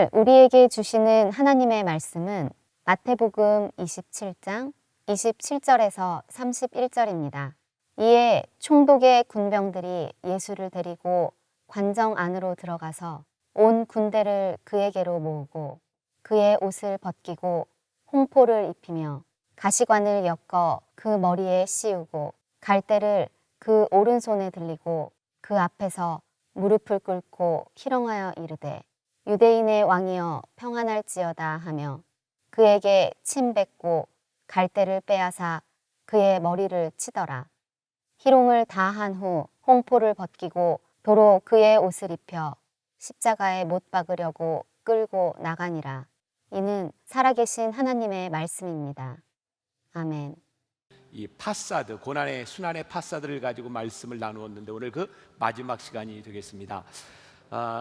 오늘 우리에게 주시는 하나님의 말씀은 마태복음 27장 27절에서 31절입니다. 이에 총독의 군병들이 예수를 데리고 관정 안으로 들어가서 온 군대를 그에게로 모으고 그의 옷을 벗기고 홍포를 입히며 가시관을 엮어 그 머리에 씌우고 갈대를 그 오른손에 들리고 그 앞에서 무릎을 꿇고 희롱하여 이르되 유대인의 왕이여 평안할지어다 하며 그에게 침 뱉고 갈대를 빼앗아 그의 머리를 치더라. 희롱을 다 한 후 홍포를 벗기고 도로 그의 옷을 입혀 십자가에 못 박으려고 끌고 나가니라. 이는 살아계신 하나님의 말씀입니다. 아멘. 이 파사드, 고난의 순환의 파사드를 가지고 말씀을 나누었는데 오늘 그 마지막 시간이 되겠습니다.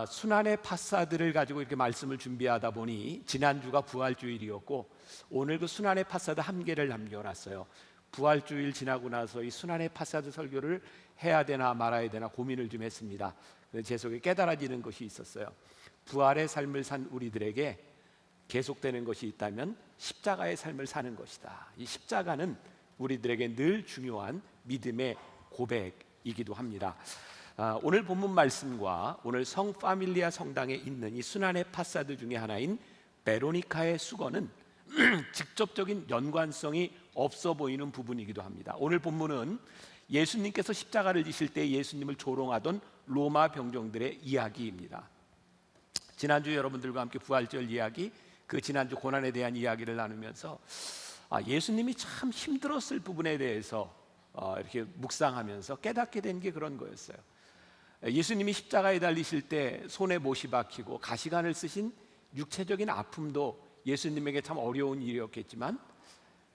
순환의 파사드를 가지고 이렇게 말씀을 준비하다 보니 지난주가 부활주일이었고 오늘 그 순환의 파사드 한 개를 남겨놨어요. 부활주일 지나고 나서 이 순환의 파사드 설교를 해야 되나 말아야 되나 고민을 좀 했습니다. 제 속에 깨달아지는 것이 있었어요. 부활의 삶을 산 우리들에게 계속되는 것이 있다면 십자가의 삶을 사는 것이다. 이 십자가는 우리들에게 늘 중요한 믿음의 고백이기도 합니다. 오늘 본문 말씀과 오늘 성 파밀리아 성당에 있는 이 순환의 파사드 중에 하나인 베로니카의 수건은 직접적인 연관성이 없어 보이는 부분이기도 합니다. 오늘 본문은 예수님께서 십자가를 지실 때 예수님을 조롱하던 로마 병정들의 이야기입니다. 지난주 여러분들과 함께 부활절 이야기, 그 지난주 고난에 대한 이야기를 나누면서 예수님이 참 힘들었을 부분에 대해서 이렇게 묵상하면서 깨닫게 된 게 그런 거였어요. 예수님이 십자가에 달리실 때 손에 못이 박히고 가시관을 쓰신 육체적인 아픔도 예수님에게 참 어려운 일이었겠지만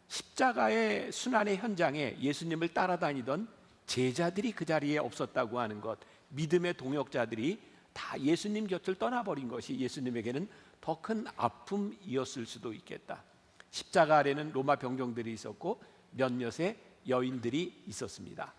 십자가의 순환의 현장에 예수님을 따라다니던 제자들이 그 자리에 없었다고 하는 것, 믿음의 동역자들이 다 예수님 곁을 떠나버린 것이 예수님에게는 더 큰 아픔이었을 수도 있겠다. 십자가 아래는 로마 병정들이 있었고 몇몇의 여인들이 있었습니다.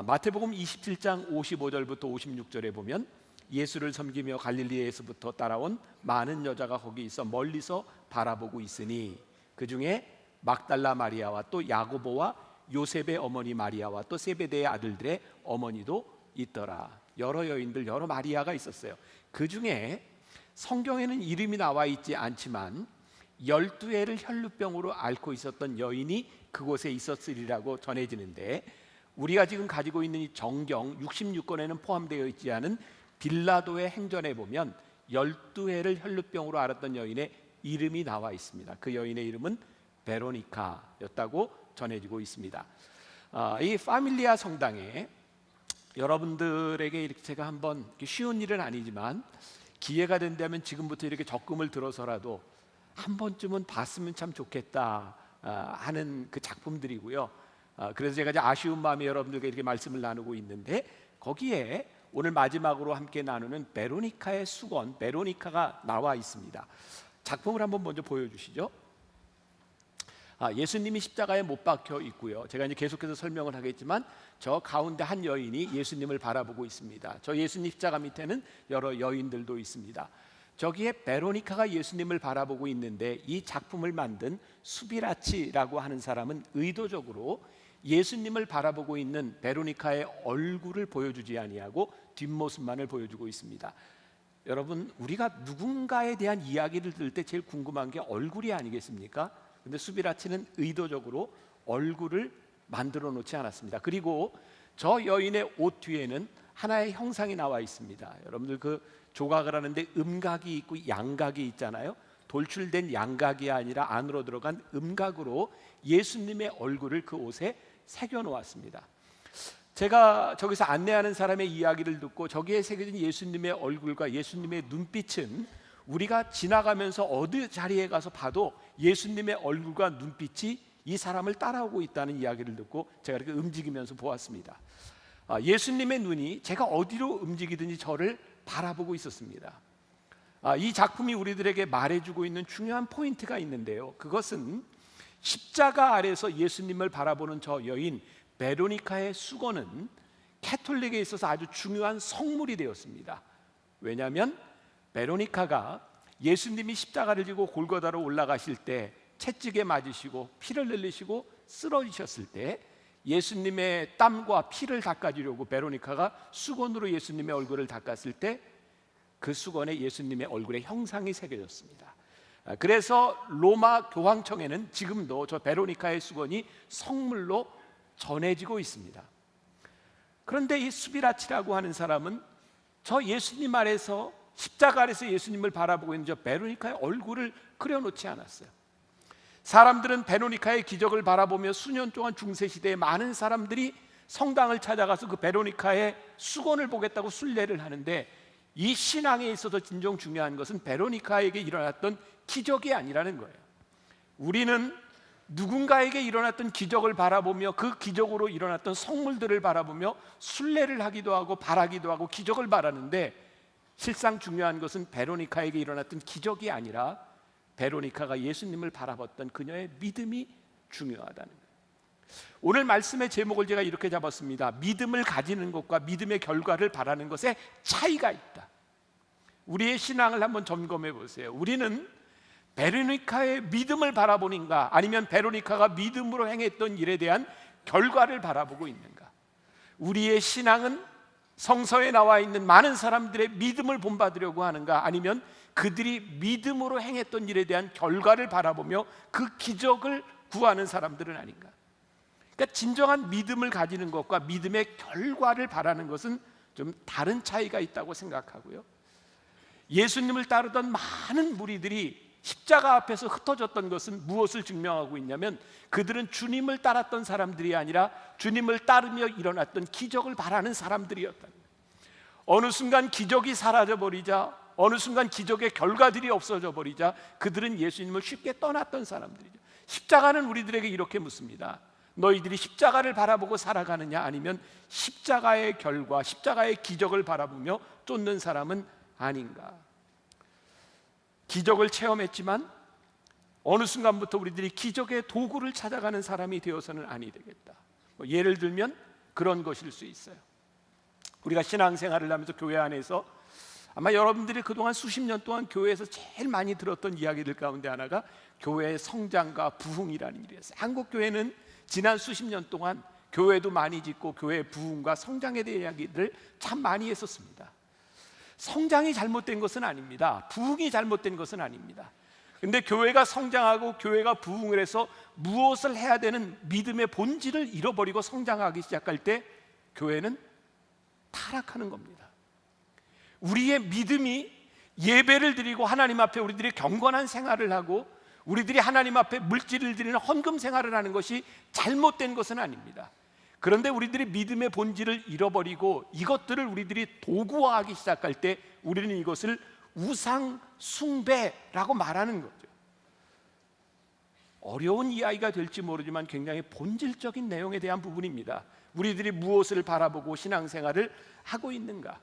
마태복음 27장 55절부터 56절에 보면 예수를 섬기며 갈릴리에서부터 따라온 많은 여자가 거기 있어 멀리서 바라보고 있으니 그 중에 막달라 마리아와 또 야고보와 요셉의 어머니 마리아와 또 세베대의 아들들의 어머니도 있더라. 여러 여인들, 여러 마리아가 있었어요. 그 중에 성경에는 이름이 나와 있지 않지만 12해를 혈루병으로 앓고 있었던 여인이 그곳에 있었으리라고 전해지는데, 우리가 지금 가지고 있는 이 정경 66권에는 포함되어 있지 않은 빌라도의 행전에 보면 12해를 혈루병으로 앓았던 여인의 이름이 나와 있습니다. 그 여인의 이름은 베로니카였다고 전해지고 있습니다. 이 파밀리아 성당에 여러분들에게 이렇게 제가 한번, 쉬운 일은 아니지만 기회가 된다면 지금부터 이렇게 적금을 들어서라도 한 번쯤은 봤으면 참 좋겠다 하는 그 작품들이고요. 그래서 제가 이제 아쉬운 마음에 여러분들과 이렇게 말씀을 나누고 있는데, 거기에 오늘 마지막으로 함께 나누는 베로니카의 수건, 베로니카가 나와 있습니다. 작품을 한번 먼저 보여주시죠. 예수님이 십자가에 못 박혀 있고요. 제가 이제 계속해서 설명을 하겠지만 저 가운데 한 여인이 예수님을 바라보고 있습니다. 저 예수님 십자가 밑에는 여러 여인들도 있습니다. 저기에 베로니카가 예수님을 바라보고 있는데, 이 작품을 만든 수비라치라고 하는 사람은 의도적으로 예수님을 바라보고 있는 베로니카의 얼굴을 보여주지 아니하고 뒷모습만을 보여주고 있습니다. 여러분, 우리가 누군가에 대한 이야기를 들을 때 제일 궁금한 게 얼굴이 아니겠습니까? 근데 수비라치는 의도적으로 얼굴을 만들어 놓지 않았습니다. 그리고 저 여인의 옷 뒤에는 하나의 형상이 나와 있습니다. 여러분들 그 조각을 하는데 음각이 있고 양각이 있잖아요. 돌출된 양각이 아니라 안으로 들어간 음각으로 예수님의 얼굴을 그 옷에 새겨 놓았습니다. 제가 저기서 안내하는 사람의 이야기를 듣고 저기에 새겨진 예수님의 얼굴과 예수님의 눈빛은 우리가 지나가면서 어느 자리에 가서 봐도 예수님의 얼굴과 눈빛이 이 사람을 따라오고 있다는 이야기를 듣고 제가 이렇게 움직이면서 보았습니다. 예수님의 눈이 제가 어디로 움직이든지 저를 바라보고 있었습니다. 이 작품이 우리들에게 말해주고 있는 중요한 포인트가 있는데요, 그것은 십자가 아래서 예수님을 바라보는 저 여인 베로니카의 수건은 캐톨릭에 있어서 아주 중요한 성물이 되었습니다. 왜냐하면 베로니카가 예수님이 십자가를 지고 골고다로 올라가실 때 채찍에 맞으시고 피를 흘리시고 쓰러지셨을 때 예수님의 땀과 피를 닦아주려고 베로니카가 수건으로 예수님의 얼굴을 닦았을 때 그 수건에 예수님의 얼굴의 형상이 새겨졌습니다. 그래서 로마 교황청에는 지금도 저 베로니카의 수건이 성물로 전해지고 있습니다. 그런데 이 수비라치라고 하는 사람은 저 예수님 아래서 십자가 아래서 예수님을 바라보고 있는 저 베로니카의 얼굴을 그려놓지 않았어요. 사람들은 베로니카의 기적을 바라보며 수년 동안 중세시대에 많은 사람들이 성당을 찾아가서 그 베로니카의 수건을 보겠다고 순례를 하는데, 이 신앙에 있어서 진정 중요한 것은 베로니카에게 일어났던 기적이 아니라는 거예요. 우리는 누군가에게 일어났던 기적을 바라보며 그 기적으로 일어났던 성물들을 바라보며 순례를 하기도 하고 바라기도 하고 기적을 바라는데, 실상 중요한 것은 베로니카에게 일어났던 기적이 아니라 베로니카가 예수님을 바라봤던 그녀의 믿음이 중요하다는 거예요. 오늘 말씀의 제목을 제가 이렇게 잡았습니다. 믿음을 가지는 것과 믿음의 결과를 바라는 것에 차이가 있다. 우리의 신앙을 한번 점검해 보세요. 우리는 베로니카의 믿음을 바라보는가, 아니면 베로니카가 믿음으로 행했던 일에 대한 결과를 바라보고 있는가? 우리의 신앙은 성서에 나와 있는 많은 사람들의 믿음을 본받으려고 하는가, 아니면 그들이 믿음으로 행했던 일에 대한 결과를 바라보며 그 기적을 구하는 사람들은 아닌가? 그러니까 진정한 믿음을 가지는 것과 믿음의 결과를 바라는 것은 좀 다른 차이가 있다고 생각하고요. 예수님을 따르던 많은 무리들이 십자가 앞에서 흩어졌던 것은 무엇을 증명하고 있냐면, 그들은 주님을 따랐던 사람들이 아니라 주님을 따르며 일어났던 기적을 바라는 사람들이었다. 어느 순간 기적이 사라져버리자, 어느 순간 기적의 결과들이 없어져 버리자 그들은 예수님을 쉽게 떠났던 사람들이죠. 십자가는 우리들에게 이렇게 묻습니다. 너희들이 십자가를 바라보고 살아가느냐, 아니면 십자가의 결과, 십자가의 기적을 바라보며 쫓는 사람은 아닌가? 기적을 체험했지만 어느 순간부터 우리들이 기적의 도구를 찾아가는 사람이 되어서는 아니 되겠다. 예를 들면 그런 것일 수 있어요. 우리가 신앙생활을 하면서 교회 안에서 아마 여러분들이 그동안 수십 년 동안 교회에서 제일 많이 들었던 이야기들 가운데 하나가 교회의 성장과 부흥이라는 일이었어요. 한국 교회는 지난 수십 년 동안 교회도 많이 짓고 교회의 부흥과 성장에 대한 이야기들을 참 많이 했었습니다. 성장이 잘못된 것은 아닙니다. 부흥이 잘못된 것은 아닙니다. 근데 교회가 성장하고 교회가 부흥을 해서 무엇을 해야 되는 믿음의 본질을 잃어버리고 성장하기 시작할 때 교회는 타락하는 겁니다. 우리의 믿음이 예배를 드리고 하나님 앞에 우리들이 경건한 생활을 하고 우리들이 하나님 앞에 물질을 드리는 헌금 생활을 하는 것이 잘못된 것은 아닙니다. 그런데 우리들이 믿음의 본질을 잃어버리고 이것들을 우리들이 도구화하기 시작할 때 우리는 이것을 우상 숭배라고 말하는 거죠. 어려운 이야기가 될지 모르지만 굉장히 본질적인 내용에 대한 부분입니다. 우리들이 무엇을 바라보고 신앙생활을 하고 있는가?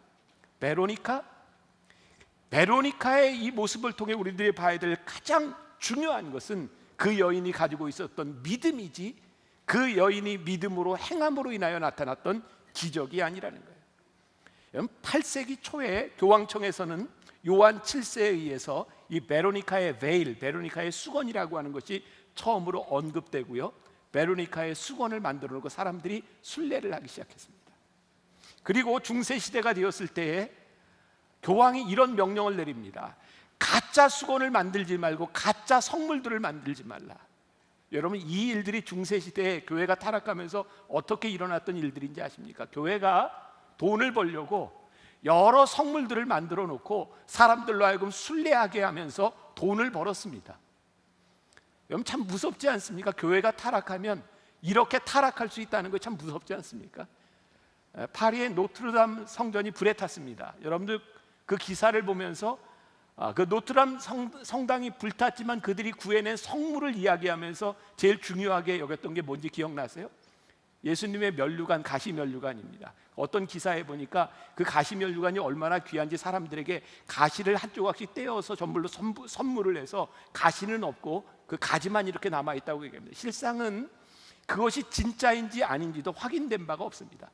베로니카의 이 모습을 통해 우리들이 봐야 될 가장 중요한 것은 그 여인이 가지고 있었던 믿음이지, 그 여인이 믿음으로 행함으로 인하여 나타났던 기적이 아니라는 거예요. 8세기 초에 교황청에서는 요한 7세에 의해서 이 베로니카의 베일, 베로니카의 수건이라고 하는 것이 처음으로 언급되고요, 베로니카의 수건을 만들어 놓고 사람들이 순례를 하기 시작했습니다. 그리고 중세시대가 되었을 때에 교황이 이런 명령을 내립니다. 가짜 수건을 만들지 말고 가짜 성물들을 만들지 말라. 여러분, 이 일들이 중세시대에 교회가 타락하면서 어떻게 일어났던 일들인지 아십니까? 교회가 돈을 벌려고 여러 성물들을 만들어 놓고 사람들로 하여금 순례하게 하면서 돈을 벌었습니다. 여러분, 참 무섭지 않습니까? 교회가 타락하면 이렇게 타락할 수 있다는 거 참 무섭지 않습니까? 파리의 노트르담 성전이 불에 탔습니다. 여러분들 그 기사를 보면서 그 노트르담 성당이 불탔지만 그들이 구해낸 성물을 이야기하면서 제일 중요하게 여겼던 게 뭔지 기억나세요? 예수님의 면류관, 가시면류관입니다. 어떤 기사에 보니까 그 가시면류관이 얼마나 귀한지 사람들에게 가시를 한 조각씩 떼어서 전물로 선물을 해서 가시는 없고 그 가지만 이렇게 남아있다고 얘기합니다. 실상은 그것이 진짜인지 아닌지도 확인된 바가 없습니다.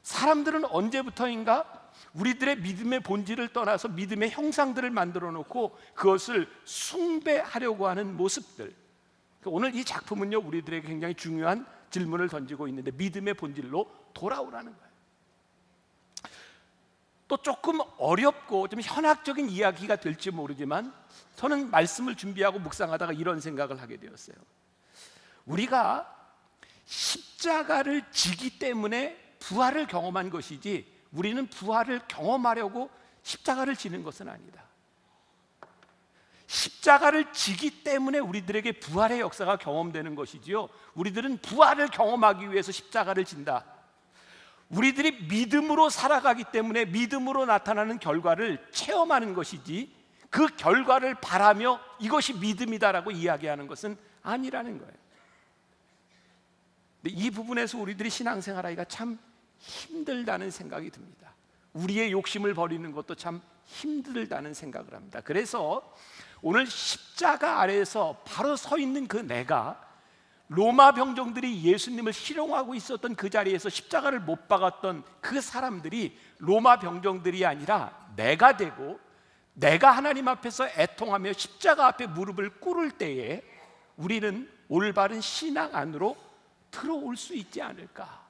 사람들은 언제부터인가 우리들의 믿음의 본질을 떠나서 믿음의 형상들을 만들어 놓고 그것을 숭배하려고 하는 모습들. 오늘 이 작품은요, 우리들에게 굉장히 중요한 질문을 던지고 있는데, 믿음의 본질로 돌아오라는 거예요. 또 조금 어렵고 좀 현학적인 이야기가 될지 모르지만 저는 말씀을 준비하고 묵상하다가 이런 생각을 하게 되었어요. 우리가 십자가를 지기 때문에 부활을 경험한 것이지, 우리는 부활을 경험하려고 십자가를 지는 것은 아니다. 십자가를 지기 때문에 우리들에게 부활의 역사가 경험되는 것이지요, 우리들은 부활을 경험하기 위해서 십자가를 진다. 우리들이 믿음으로 살아가기 때문에 믿음으로 나타나는 결과를 체험하는 것이지, 그 결과를 바라며 이것이 믿음이다라고 이야기하는 것은 아니라는 거예요. 근데 이 부분에서 우리들이 신앙생활하기가 참 힘들다는 생각이 듭니다. 우리의 욕심을 버리는 것도 참 힘들다는 생각을 합니다. 그래서 오늘 십자가 아래에서 바로 서 있는 그 내가, 로마 병정들이 예수님을 희롱하고 있었던 그 자리에서 십자가를 못 박았던 그 사람들이 로마 병정들이 아니라 내가 되고, 내가 하나님 앞에서 애통하며 십자가 앞에 무릎을 꿇을 때에 우리는 올바른 신앙 안으로 들어올 수 있지 않을까.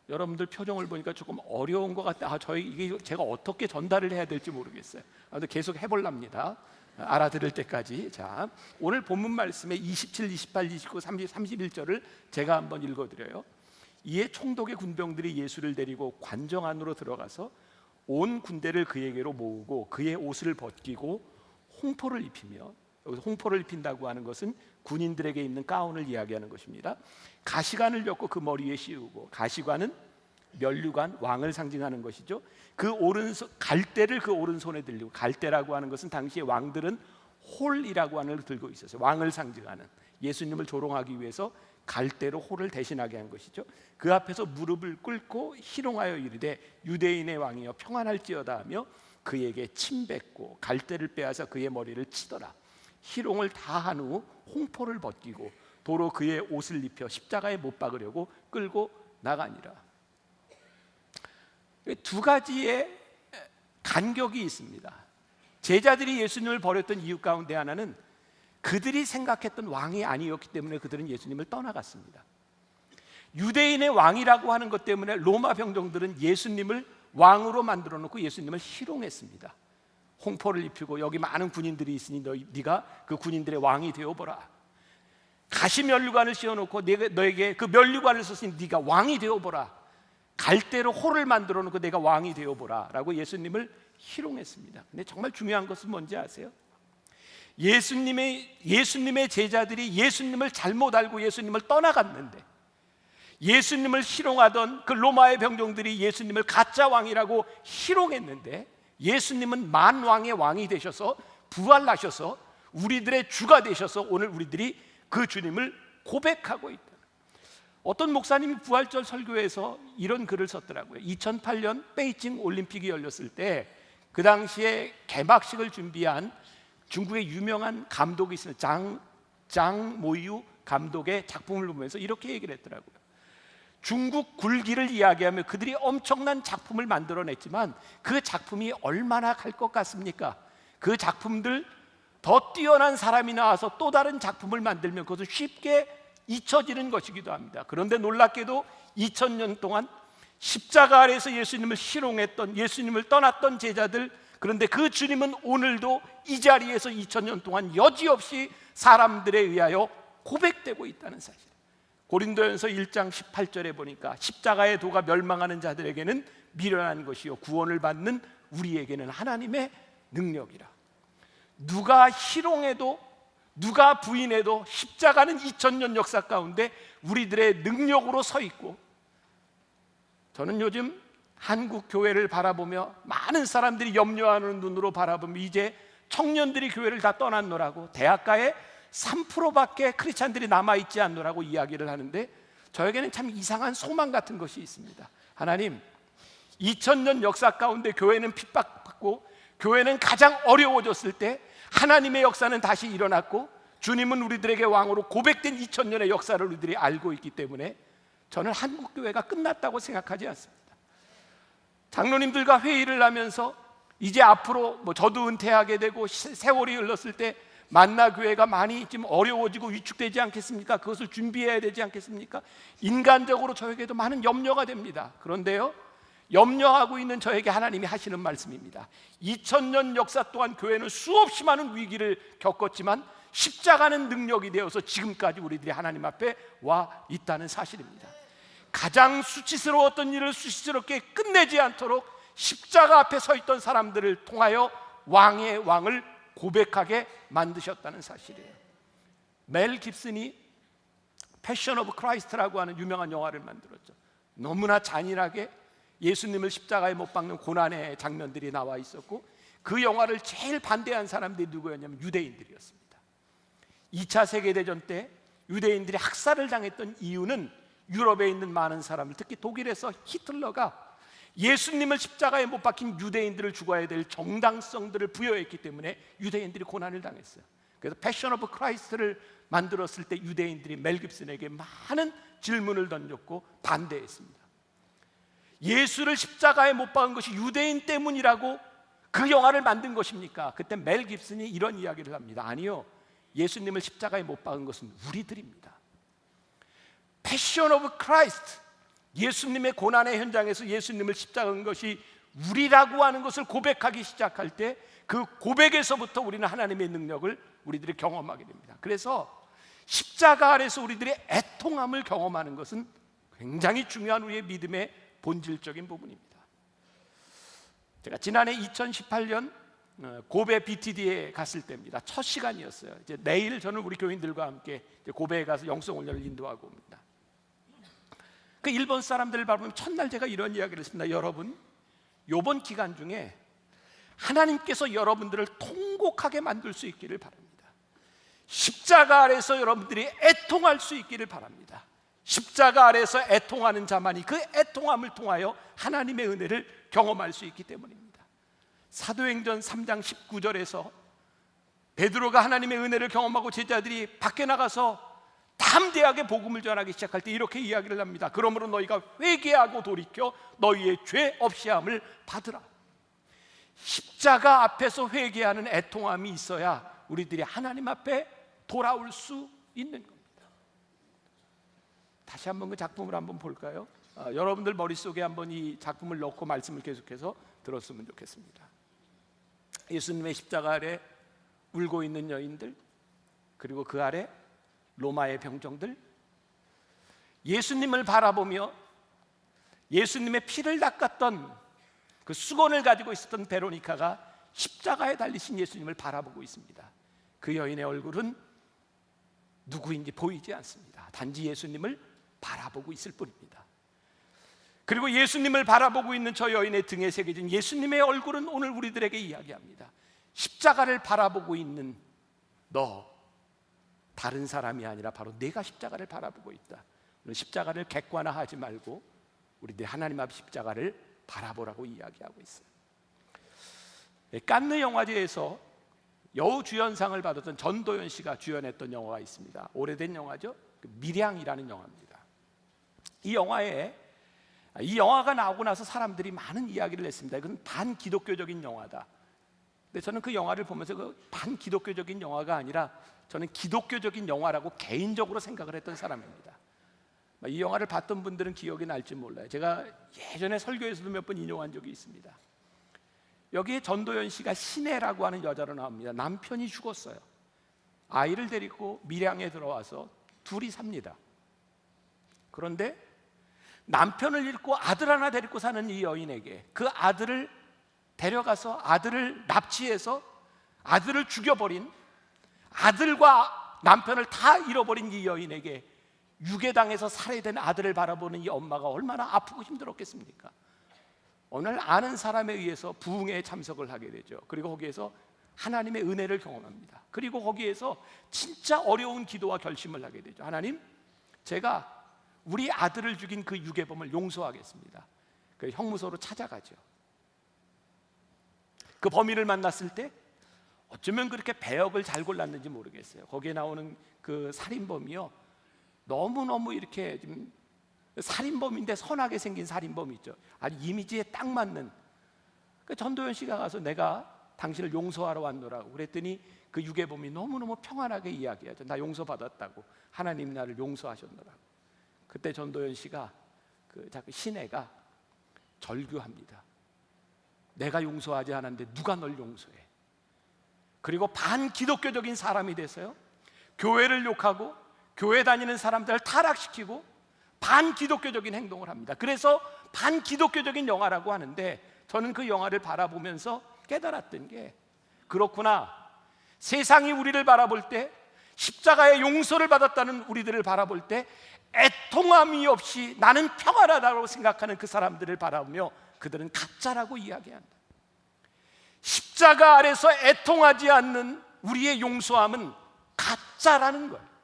여러분들 표정을 보니까 조금 어려운 것 같다. 이게 제가 어떻게 전달을 해야 될지 모르겠어요. 계속 해볼랍니다. 알아들을 때까지. 자, 오늘 본문 말씀의 27, 28, 29, 30, 31절을 제가 한번 읽어드려요. 이에 총독의 군병들이 예수를 데리고 관정 안으로 들어가서 온 군대를 그에게로 모으고 그의 옷을 벗기고 홍포를 입히며, 여기서 홍포를 입힌다고 하는 것은 군인들에게 입는 가운을 이야기하는 것입니다. 가시관을 엮고 그 머리에 씌우고, 가시관은 면류관, 왕을 상징하는 것이죠. 그 오른손, 갈대를 그 오른손에 들리고, 갈대라고 하는 것은 당시에 왕들은 홀이라고 하는 걸 들고 있었어요. 왕을 상징하는, 예수님을 조롱하기 위해서 갈대로 홀을 대신하게 한 것이죠. 그 앞에서 무릎을 꿇고 희롱하여 이르되 유대인의 왕이여 평안할지어다 하며 그에게 침 뱉고 갈대를 빼앗아 그의 머리를 치더라. 희롱을 다 한 후 홍포를 벗기고 도로 그의 옷을 입혀 십자가에 못 박으려고 끌고 나가니라. 두 가지의 간격이 있습니다. 제자들이 예수님을 버렸던 이유 가운데 하나는 그들이 생각했던 왕이 아니었기 때문에 그들은 예수님을 떠나갔습니다. 유대인의 왕이라고 하는 것 때문에 로마 병정들은 예수님을 왕으로 만들어 놓고 예수님을 희롱했습니다. 홍포를 입히고 여기 많은 군인들이 있으니 네가 그 군인들의 왕이 되어보라. 가시면류관을 씌워놓고 너에게 그 면류관을 썼으니 네가 왕이 되어보라. 갈대로 홀을 만들어 놓고 내가 왕이 되어보라 라고 예수님을 희롱했습니다. 근데 정말 중요한 것은 뭔지 아세요? 예수님의 제자들이 예수님을 잘못 알고 예수님을 떠나갔는데, 예수님을 희롱하던 그 로마의 병정들이 예수님을 가짜 왕이라고 희롱했는데, 예수님은 만왕의 왕이 되셔서 부활하셔서 우리들의 주가 되셔서 오늘 우리들이 그 주님을 고백하고 있다. 어떤 목사님이 부활절 설교에서 이런 글을 썼더라고요. 2008년 베이징 올림픽이 열렸을 때 그 당시에 개막식을 준비한 중국의 유명한 감독이 있습니다. 장모유 감독의 작품을 보면서 이렇게 얘기를 했더라고요. 중국 굴기를 이야기하며 그들이 엄청난 작품을 만들어냈지만 그 작품이 얼마나 갈 것 같습니까? 그 작품들 더 뛰어난 사람이 나와서 또 다른 작품을 만들면 그것은 쉽게 잊혀지는 것이기도 합니다. 그런데 놀랍게도 2000년 동안 십자가 아래에서 예수님을 희롱했던, 예수님을 떠났던 제자들, 그런데 그 주님은 오늘도 이 자리에서 2000년 동안 여지없이 사람들에 의하여 고백되고 있다는 사실. 고린도전서 1장 18절에 보니까 십자가의 도가 멸망하는 자들에게는 미련한 것이요 구원을 받는 우리에게는 하나님의 능력이라. 누가 희롱해도 누가 부인해도 십자가는 2000년 역사 가운데 우리들의 능력으로 서 있고, 저는 요즘 한국 교회를 바라보며 많은 사람들이 염려하는 눈으로 바라보며 이제 청년들이 교회를 다 떠났노라고, 대학가에 3%밖에 크리스찬들이 남아있지 않노라고 이야기를 하는데 저에게는 참 이상한 소망 같은 것이 있습니다. 하나님, 2000년 역사 가운데 교회는 핍박받고 교회는 가장 어려워졌을 때 하나님의 역사는 다시 일어났고 주님은 우리들에게 왕으로 고백된 2000년의 역사를 우리들이 알고 있기 때문에 저는 한국교회가 끝났다고 생각하지 않습니다. 장로님들과 회의를 하면서 이제 앞으로 저도 은퇴하게 되고 세월이 흘렀을 때 만나교회가 많이 좀 어려워지고 위축되지 않겠습니까? 그것을 준비해야 되지 않겠습니까? 인간적으로 저에게도 많은 염려가 됩니다. 그런데요, 염려하고 있는 저에게 하나님이 하시는 말씀입니다. 2000년 역사 동안 교회는 수없이 많은 위기를 겪었지만 십자가는 능력이 되어서 지금까지 우리들이 하나님 앞에 와 있다는 사실입니다. 가장 수치스러웠던 일을 수치스럽게 끝내지 않도록 십자가 앞에 서 있던 사람들을 통하여 왕의 왕을 고백하게 만드셨다는 사실이에요. 멜 깁슨이 패션 오브 크라이스트라고 하는 유명한 영화를 만들었죠. 너무나 잔인하게 예수님을 십자가에 못 박는 고난의 장면들이 나와 있었고, 그 영화를 제일 반대한 사람들이 누구였냐면 유대인들이었습니다. 2차 세계대전 때 유대인들이 학살을 당했던 이유는 유럽에 있는 많은 사람들, 특히 독일에서 히틀러가 예수님을 십자가에 못 박힌 유대인들을 죽어야 될 정당성들을 부여했기 때문에 유대인들이 고난을 당했어요. 그래서 패션 오브 크라이스트를 만들었을 때 유대인들이 멜 깁슨에게 많은 질문을 던졌고 반대했습니다. 예수를 십자가에 못 박은 것이 유대인 때문이라고 그 영화를 만든 것입니까? 그때 멜 깁슨이 이런 이야기를 합니다. 아니요, 예수님을 십자가에 못 박은 것은 우리들입니다. 패션 오브 크라이스트, 예수님의 고난의 현장에서 예수님을 십자가한 것이 우리라고 하는 것을 고백하기 시작할 때 그 고백에서부터 우리는 하나님의 능력을 우리들이 경험하게 됩니다. 그래서 십자가 아래서 우리들의 애통함을 경험하는 것은 굉장히 중요한 우리의 믿음의 본질적인 부분입니다. 제가 지난해 2018년 고베 BTD에 갔을 때입니다. 첫 시간이었어요. 이제 내일 저는 우리 교인들과 함께 고베에 가서 영성 훈련을 인도하고 옵니다. 그 일본 사람들을 바라보면 첫날 제가 이런 이야기를 했습니다. 여러분, 이번 기간 중에 하나님께서 여러분들을 통곡하게 만들 수 있기를 바랍니다. 십자가 아래서 여러분들이 애통할 수 있기를 바랍니다. 십자가 아래서 애통하는 자만이 그 애통함을 통하여 하나님의 은혜를 경험할 수 있기 때문입니다. 사도행전 3장 19절에서 베드로가 하나님의 은혜를 경험하고 제자들이 밖에 나가서 담대하게 복음을 전하기 시작할 때 이렇게 이야기를 합니다. 그러므로 너희가 회개하고 돌이켜 너희의 죄 없이함을 받으라. 십자가 앞에서 회개하는 애통함이 있어야 우리들이 하나님 앞에 돌아올 수 있는 겁니다. 다시 한번 그 작품을 한번 볼까요? 여러분들 머릿속에 한번 이 작품을 넣고 말씀을 계속해서 들었으면 좋겠습니다. 예수님의 십자가 아래 울고 있는 여인들, 그리고 그 아래 로마의 병정들, 예수님을 바라보며 예수님의 피를 닦았던 그 수건을 가지고 있었던 베로니카가 십자가에 달리신 예수님을 바라보고 있습니다. 그 여인의 얼굴은 누구인지 보이지 않습니다. 단지 예수님을 바라보고 있을 뿐입니다. 그리고 예수님을 바라보고 있는 저 여인의 등에 새겨진 예수님의 얼굴은 오늘 우리들에게 이야기합니다. 십자가를 바라보고 있는 너, 다른 사람이 아니라 바로 내가 십자가를 바라보고 있다. 오늘 십자가를 객관화하지 말고 우리들 하나님 앞 십자가를 바라보라고 이야기하고 있어요. 칸느 영화제에서 여우주연상을 받았던 전도연 씨가 주연했던 영화가 있습니다. 오래된 영화죠. 밀양이라는 영화입니다. 이 영화가 나오고 나서 사람들이 많은 이야기를 했습니다. 이건 반기독교적인 영화다. 근데 저는 그 영화를 보면서 그 반기독교적인 영화가 아니라 저는 기독교적인 영화라고 개인적으로 생각을 했던 사람입니다. 이 영화를 봤던 분들은 기억이 날지 몰라요. 제가 예전에 설교에서도 몇 번 인용한 적이 있습니다. 여기에 전도연 씨가 신혜라고 하는 여자로 나옵니다. 남편이 죽었어요. 아이를 데리고 밀양에 들어와서 둘이 삽니다. 그런데 남편을 잃고 아들 하나 데리고 사는 이 여인에게 그 아들을 데려가서 아들을 납치해서 아들을 죽여버린, 아들과 남편을 다 잃어버린 이 여인에게 유괴당해서 살해된 아들을 바라보는 이 엄마가 얼마나 아프고 힘들었겠습니까? 오늘 아는 사람에 의해서 부흥회에 참석을 하게 되죠. 그리고 거기에서 하나님의 은혜를 경험합니다. 그리고 거기에서 진짜 어려운 기도와 결심을 하게 되죠. 하나님, 제가 우리 아들을 죽인 그 유괴범을 용서하겠습니다. 그 형무소로 찾아가죠. 그 범인을 만났을 때 어쩌면 그렇게 배역을 잘 골랐는지 모르겠어요. 거기에 나오는 그 살인범이요, 너무너무 이렇게 좀 살인범인데 선하게 생긴 살인범이죠. 아주 이미지에 딱 맞는. 그 전도연 씨가 가서 내가 당신을 용서하러 왔노라고 그랬더니 그 유괴범이 너무너무 평안하게 이야기하죠. 나 용서받았다고. 하나님 나를 용서하셨노라고. 그때 전도연 씨가 그 시내가 절규합니다. 내가 용서하지 않았는데 누가 널 용서해? 그리고 반기독교적인 사람이 돼서요, 교회를 욕하고 교회 다니는 사람들을 타락시키고 반기독교적인 행동을 합니다. 그래서 반기독교적인 영화라고 하는데, 저는 그 영화를 바라보면서 깨달았던 게, 그렇구나, 세상이 우리를 바라볼 때, 십자가의 용서를 받았다는 우리들을 바라볼 때 애통함이 없이 나는 평안하다고 생각하는 그 사람들을 바라보며 그들은 가짜라고 이야기한다. 십자가 아래서 애통하지 않는 우리의 용서함은 가짜라는 거예요.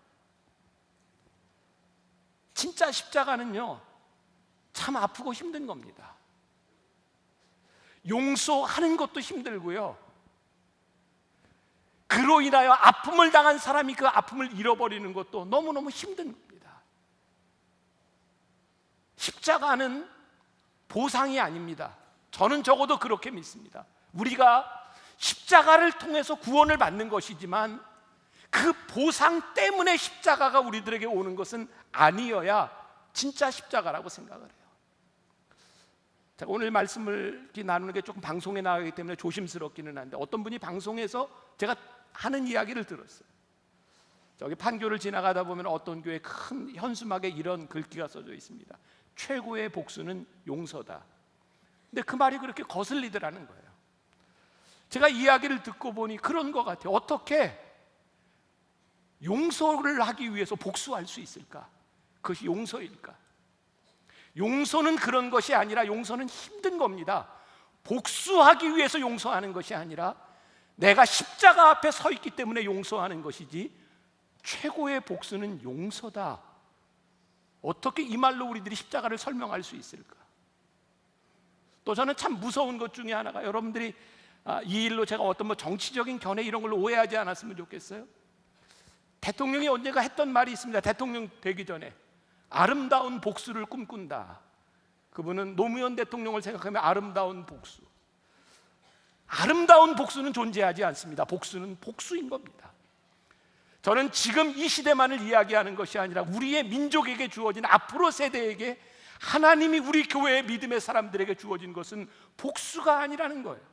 진짜 십자가는요, 참 아프고 힘든 겁니다. 용서하는 것도 힘들고요, 그로 인하여 아픔을 당한 사람이 그 아픔을 잃어버리는 것도 너무너무 힘든 겁니다. 십자가는 보상이 아닙니다. 저는 적어도 그렇게 믿습니다. 우리가 십자가를 통해서 구원을 받는 것이지만 그 보상 때문에 십자가가 우리들에게 오는 것은 아니어야 진짜 십자가라고 생각을 해요. 자, 오늘 말씀을 나누는 게 조금 방송에 나가기 때문에 조심스럽기는 한데, 어떤 분이 방송에서 제가 하는 이야기를 들었어요. 저기 판교를 지나가다 보면 어떤 교회 큰 현수막에 이런 글귀가 써져 있습니다. 최고의 복수는 용서다. 근데 그 말이 그렇게 거슬리더라는 거예요. 제가 이야기를 듣고 보니 그런 것 같아요. 어떻게 용서를 하기 위해서 복수할 수 있을까? 그것이 용서일까? 용서는 그런 것이 아니라, 용서는 힘든 겁니다. 복수하기 위해서 용서하는 것이 아니라 내가 십자가 앞에 서 있기 때문에 용서하는 것이지, 최고의 복수는 용서다. 어떻게 이 말로 우리들이 십자가를 설명할 수 있을까? 또 저는 참 무서운 것 중에 하나가, 여러분들이 이 일로 제가 어떤 정치적인 견해 이런 걸로 오해하지 않았으면 좋겠어요. 대통령이 언젠가 했던 말이 있습니다. 대통령 되기 전에 아름다운 복수를 꿈꾼다. 그분은 노무현 대통령을 생각하면 아름다운 복수. 아름다운 복수는 존재하지 않습니다. 복수는 복수인 겁니다. 저는 지금 이 시대만을 이야기하는 것이 아니라 우리의 민족에게 주어진, 앞으로 세대에게 하나님이 우리 교회의 믿음의 사람들에게 주어진 것은 복수가 아니라는 거예요.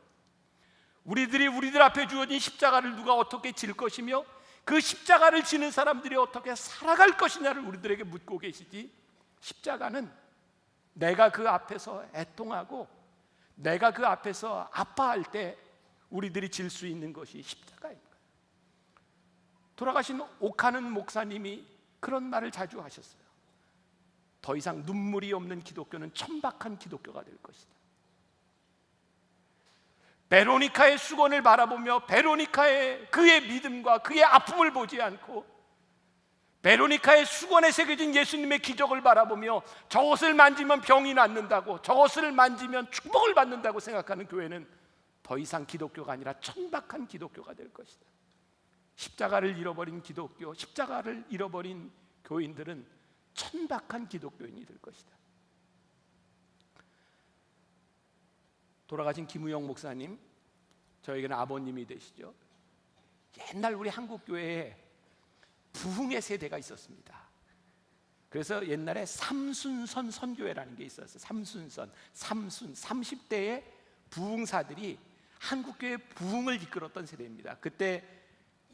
우리들이 우리들 앞에 주어진 십자가를 누가 어떻게 질 것이며 그 십자가를 지는 사람들이 어떻게 살아갈 것이냐를 우리들에게 묻고 계시지, 십자가는 내가 그 앞에서 애통하고 내가 그 앞에서 아파할 때 우리들이 질 수 있는 것이 십자가입니다. 돌아가신 옥하는 목사님이 그런 말을 자주 하셨어요. 더 이상 눈물이 없는 기독교는 천박한 기독교가 될 것이다. 베로니카의 수건을 바라보며 베로니카의 그의 믿음과 그의 아픔을 보지 않고, 베로니카의 수건에 새겨진 예수님의 기적을 바라보며 저것을 만지면 병이 낫는다고, 저것을 만지면 축복을 받는다고 생각하는 교회는 더 이상 기독교가 아니라 천박한 기독교가 될 것이다. 십자가를 잃어버린 기독교, 십자가를 잃어버린 교인들은 천박한 기독교인이 될 것이다. 돌아가신 김우영 목사님, 저에게는 아버님이 되시죠. 옛날 우리 한국 교회에 부흥의 세대가 있었습니다. 그래서 옛날에 삼순선 선교회라는 게 있었어요. 삼순선, 30대의 부흥사들이 한국교회 부흥을 이끌었던 세대입니다. 그때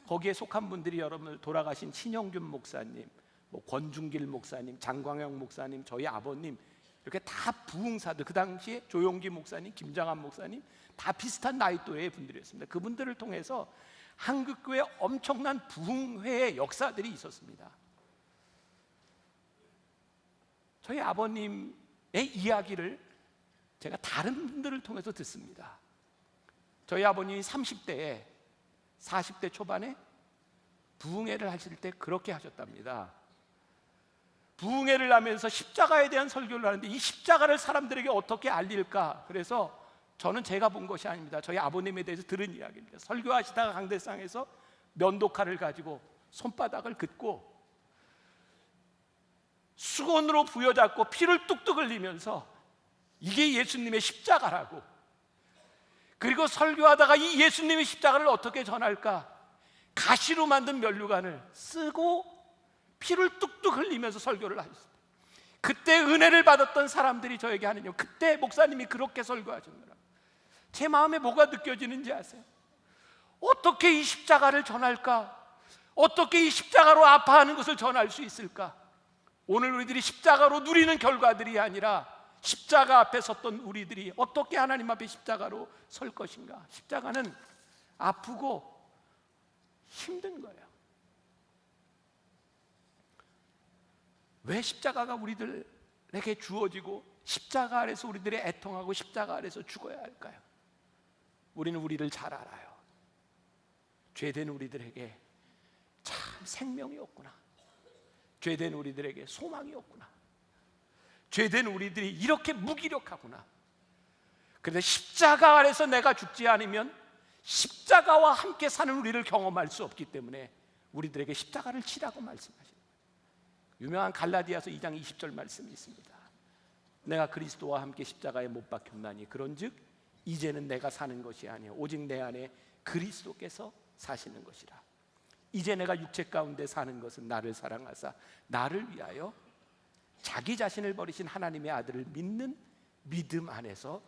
거기에 속한 분들이 여러분 돌아가신 신영균 목사님, 권중길 목사님, 장광영 목사님, 저희 아버님, 이렇게 다 부흥사들, 그 당시에 조용기 목사님, 김장한 목사님, 다 비슷한 나이 또래의 분들이었습니다. 그분들을 통해서 한국교회 엄청난 부흥회의 역사들이 있었습니다. 저희 아버님의 이야기를 제가 다른 분들을 통해서 듣습니다. 저희 아버님이 30대에 40대 초반에 부흥회를 하실 때 그렇게 하셨답니다. 부흥회를 하면서 십자가에 대한 설교를 하는데 이 십자가를 사람들에게 어떻게 알릴까? 그래서 저는 제가 본 것이 아닙니다. 저희 아버님에 대해서 들은 이야기입니다. 설교하시다가 강대상에서 면도칼을 가지고 손바닥을 긋고 수건으로 부여잡고 피를 뚝뚝 흘리면서 이게 예수님의 십자가라고, 그리고 설교하다가 이 예수님의 십자가를 어떻게 전할까, 가시로 만든 면류관을 쓰고 피를 뚝뚝 흘리면서 설교를 하셨어요. 그때 은혜를 받았던 사람들이 저에게 하느냐, 그때 목사님이 그렇게 설교하셨느라 제 마음에 뭐가 느껴지는지 아세요? 어떻게 이 십자가를 전할까? 어떻게 이 십자가로 아파하는 것을 전할 수 있을까? 오늘 우리들이 십자가로 누리는 결과들이 아니라 십자가 앞에 섰던 우리들이 어떻게 하나님 앞에 십자가로 설 것인가? 십자가는 아프고 힘든 거예요. 왜 십자가가 우리들에게 주어지고 십자가 아래서 우리들이 애통하고 십자가 아래서 죽어야 할까요? 우리는 우리를 잘 알아요. 죄된 우리들에게 참 생명이 없구나, 죄된 우리들에게 소망이 없구나, 죄된 우리들이 이렇게 무기력하구나. 그런데 십자가 아래서 내가 죽지 않으면 십자가와 함께 사는 우리를 경험할 수 없기 때문에 우리들에게 십자가를 치라고 말씀하시는 거예요. 유명한 갈라디아서 2장 20절 말씀이 있습니다. 내가 그리스도와 함께 십자가에 못 박혔나니 그런즉 이제는 내가 사는 것이 아니요 오직 내 안에 그리스도께서 사시는 것이라. 이제 내가 육체 가운데 사는 것은 나를 사랑하사 나를 위하여 자기 자신을 버리신 하나님의 아들을 믿는 믿음 안에서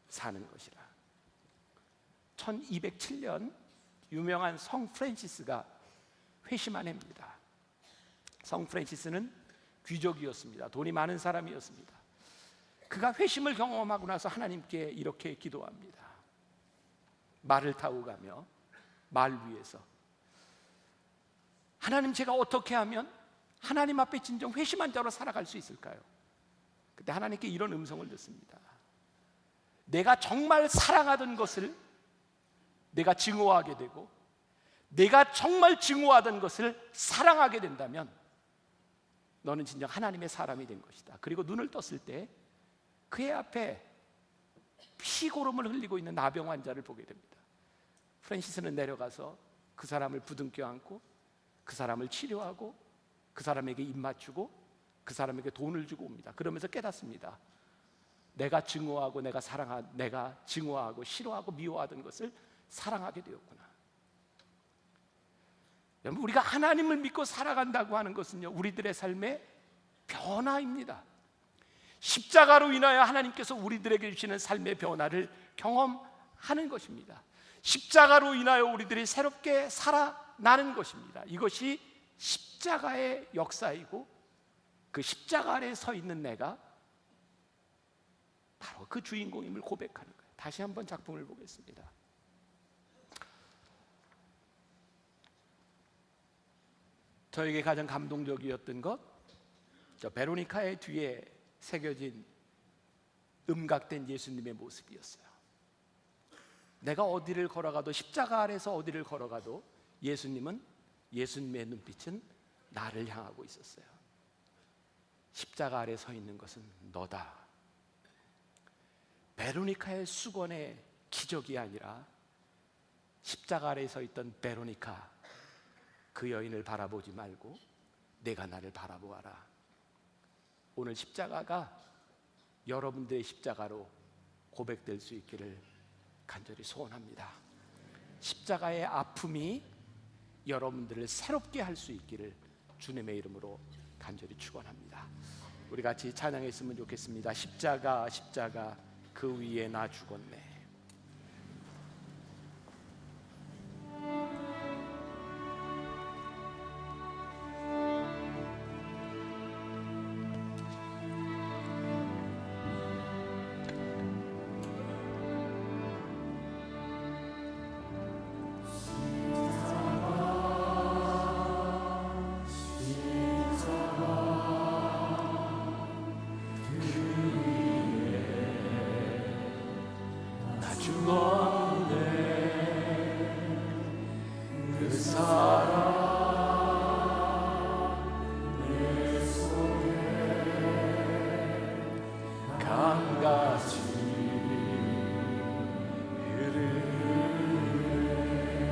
사는 것이라. 1207년 유명한 성 프란시스가 회심한 해입니다. 성 프란시스는 귀족이었습니다. 돈이 많은 사람이었습니다. 그가 회심을 경험하고 나서 하나님께 이렇게 기도합니다. 말을 타고 가며 말 위에서, 하나님, 제가 어떻게 하면 하나님 앞에 진정 회심한 자로 살아갈 수 있을까요? 그때 하나님께 이런 음성을 듣습니다. 내가 정말 사랑하던 것을 내가 증오하게 되고, 내가 정말 증오하던 것을 사랑하게 된다면 너는 진정 하나님의 사람이 된 것이다. 그리고 눈을 떴을 때 그의 앞에 피고름을 흘리고 있는 나병 환자를 보게 됩니다. 프란시스는 내려가서 그 사람을 부둥켜 안고 그 사람을 치료하고 그 사람에게 입 맞추고 그 사람에게 돈을 주고 옵니다. 그러면서 깨닫습니다. 내가 증오하고 내가 증오하고 싫어하고 미워하던 것을 사랑하게 되었구나. 여러분, 우리가 하나님을 믿고 살아간다고 하는 것은요, 우리들의 삶의 변화입니다. 십자가로 인하여 하나님께서 우리들에게 주시는 삶의 변화를 경험하는 것입니다. 십자가로 인하여 우리들이 새롭게 살아나는 것입니다. 이것이 십자가의 역사이고, 그 십자가 아래에 서 있는 내가 바로 그 주인공임을 고백하는 거예요. 다시 한번 작품을 보겠습니다. 저에게 가장 감동적이었던 것, 저 베로니카의 뒤에 새겨진 음각된 예수님의 모습이었어요. 내가 어디를 걸어가도, 십자가 아래서 어디를 걸어가도 예수님의 눈빛은 나를 향하고 있었어요. 십자가 아래 서 있는 것은 너다. 베로니카의 수건의 기적이 아니라 십자가 아래에 서 있던 베로니카, 그 여인을 바라보지 말고 내가 나를 바라보아라. 오늘 십자가가 여러분들의 십자가로 고백될 수 있기를 간절히 소원합니다. 십자가의 아픔이 여러분들을 새롭게 할 수 있기를 주님의 이름으로 간절히 축원합니다. 우리 같이 찬양했으면 좋겠습니다. 십자가 십자가 그 위에 나 죽었네.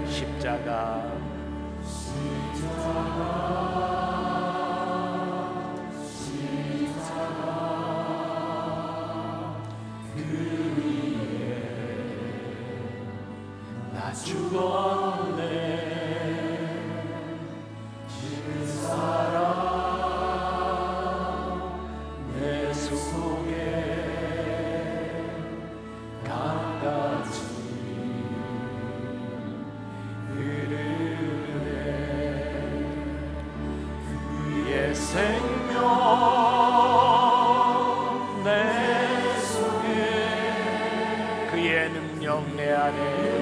십자가 생명 내 속에 그의 능력 내 안에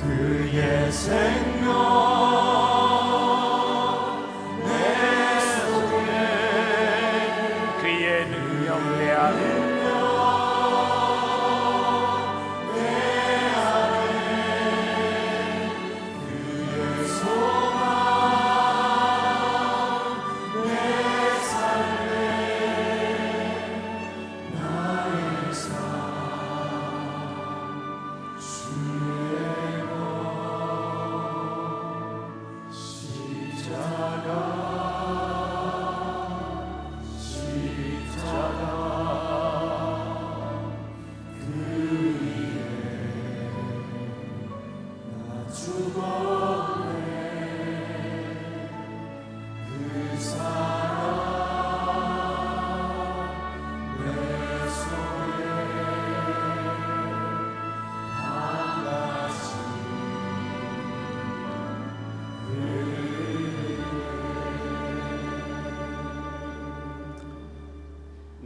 그의 생명 내 속에 그의 능력 내 안에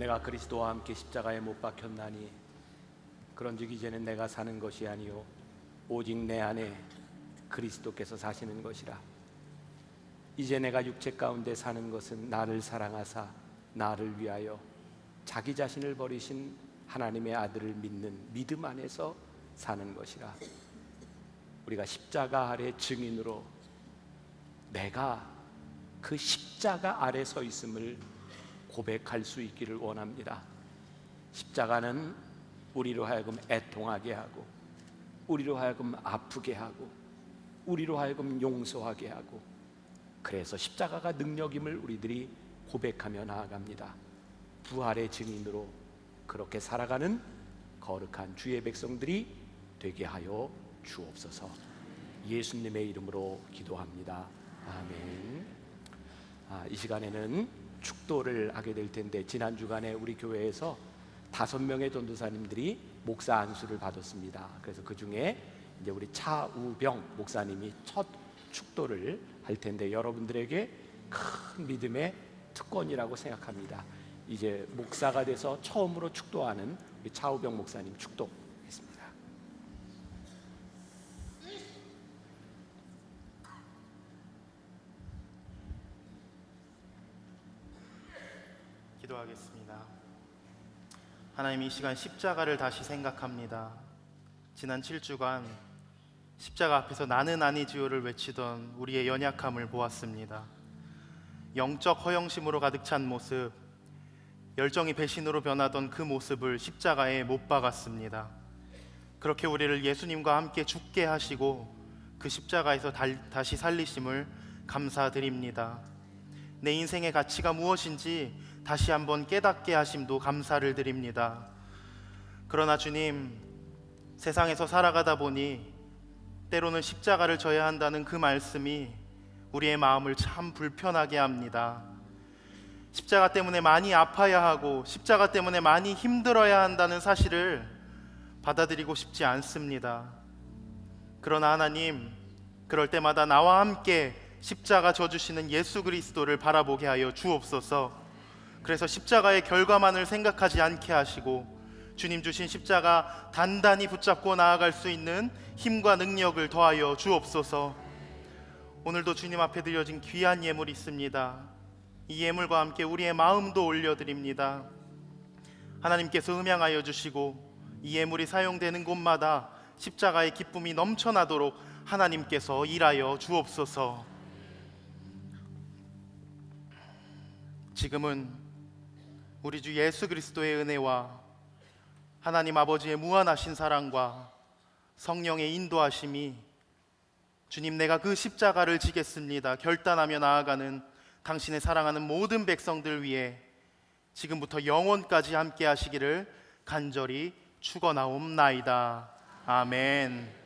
내가 그리스도와 함께 십자가에 못 박혔나니 그런즉 이제는 내가 사는 것이 아니요 오직 내 안에 그리스도께서 사시는 것이라. 이제 내가 육체 가운데 사는 것은 나를 사랑하사 나를 위하여 자기 자신을 버리신 하나님의 아들을 믿는 믿음 안에서 사는 것이라. 우리가 십자가 아래 증인으로 내가 그 십자가 아래 서 있음을 고백할 수 있기를 원합니다. 십자가는 우리로 하여금 애통하게 하고, 우리로 하여금 아프게 하고, 우리로 하여금 용서하게 하고, 그래서 십자가가 능력임을 우리들이 고백하며 나아갑니다. 부활의 증인으로 그렇게 살아가는 거룩한 주의 백성들이 되게 하여 주옵소서. 예수님의 이름으로 기도합니다. 아멘. 이 시간에는 축도를 하게 될 텐데, 지난 주간에 우리 교회에서 5명의 전도사님들이 목사 안수를 받았습니다. 그래서 그 중에 이제 우리 차우병 목사님이 첫 축도를 할 텐데, 여러분들에게 큰 믿음의 특권이라고 생각합니다. 이제 목사가 돼서 처음으로 축도하는 우리 차우병 목사님 축도했습니다. 기도하겠습니다. 하나님, 이 시간 십자가를 다시 생각합니다. 지난 7주간 십자가 앞에서 나는 아니지요를 외치던 우리의 연약함을 보았습니다. 영적 허영심으로 가득 찬 모습, 열정이 배신으로 변하던 그 모습을 십자가에 못 박았습니다. 그렇게 우리를 예수님과 함께 죽게 하시고 그 십자가에서 다시 살리심을 감사드립니다. 내 인생의 가치가 무엇인지 다시 한번 깨닫게 하심도 감사를 드립니다. 그러나 주님, 세상에서 살아가다 보니 때로는 십자가를 져야 한다는 그 말씀이 우리의 마음을 참 불편하게 합니다. 십자가 때문에 많이 아파야 하고 십자가 때문에 많이 힘들어야 한다는 사실을 받아들이고 싶지 않습니다. 그러나 하나님, 그럴 때마다 나와 함께 십자가 져주시는 예수 그리스도를 바라보게 하여 주옵소서. 그래서 십자가의 결과만을 생각하지 않게 하시고 주님 주신 십자가 단단히 붙잡고 나아갈 수 있는 힘과 능력을 더하여 주옵소서. 오늘도 주님 앞에 드려진 귀한 예물이 있습니다. 이 예물과 함께 우리의 마음도 올려드립니다. 하나님께서 음양하여 주시고 이 예물이 사용되는 곳마다 십자가의 기쁨이 넘쳐나도록 하나님께서 일하여 주옵소서. 지금은 우리 주 예수 그리스도의 은혜와 하나님 아버지의 무한하신 사랑과 성령의 인도하심이 주님, 내가 그 십자가를 지겠습니다 결단하며 나아가는 당신의 사랑하는 모든 백성들 위해 지금부터 영원까지 함께 하시기를 간절히 축원하옵나이다. 아멘.